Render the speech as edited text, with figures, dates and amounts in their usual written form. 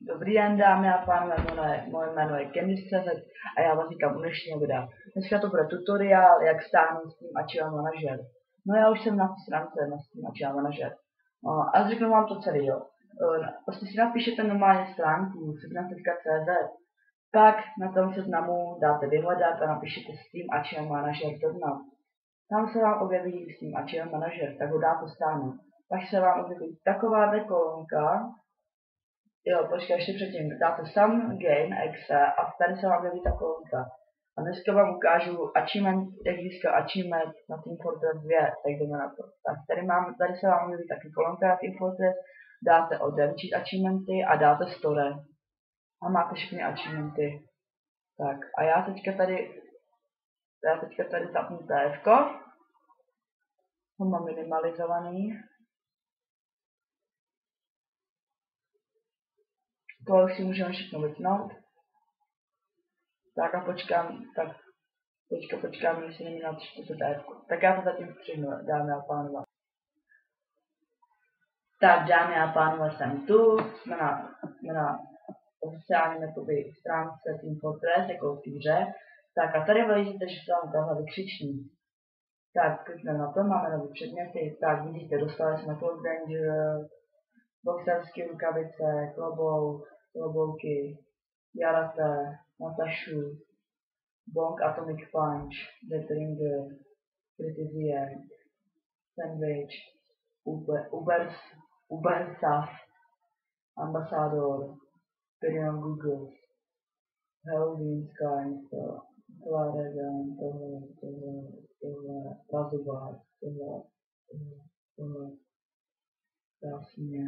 Dobrý den, dámy a pánové, moje jméno je Candice a já vás vítám u dnešního videa. Dneska to bude tutoriál, jak stáhnout Steam Archive Manager. No já už jsem na té stránce na Steam Archive Manager. A řeknu vám to celý, jo. Prostě si napíšete normálně stránku seznam.cz, pak na tom seznamu dáte vyhledat a napíšete Steam Archive Manager seznam. Tam se vám objeví Steam Archive Manager, tak ho dáte stáhnout. Pak se vám objeví taková kolonka. Jo, počkej, ještě předtím. Dáte Some Game Exe a tady se vám objeví ta kolonka. A dneska vám ukážu achievement, jak získat achievement na Team Fortress 2, tak jdeme na to. Tak tady se vám objeví taky kolonka na Team Fortress, dáte odemčit achievementy a dáte store. A máte všechny achievementy. Tak a já teďka tady zapnu TF, ho mám minimalizovaný. To už si můžeme všechno vypnout. Tak a počkám, jestli není na 40 TF. Tak já to zatím střihnu, dámy a pánové. Tak dámy a pánové, jsem tu, jsme na oficiálním jakoby stránce Team Fortress, jako v té hře. Tak a tady vidíte, že se vám tahle vykřičník. Tak klikneme na to, máme nové předměty. Tak vidíte, dostali jsme Cloak Danger, boxerské rukavice, klobouky, Jarate, Natašu, Bong Atomic Punch, Death Ringer, Critizier, Sandwich, Ubersaf, Ambassador, Perion Google, Halloween Sky, Claregan, tohle, Razubar, tohle, krásně.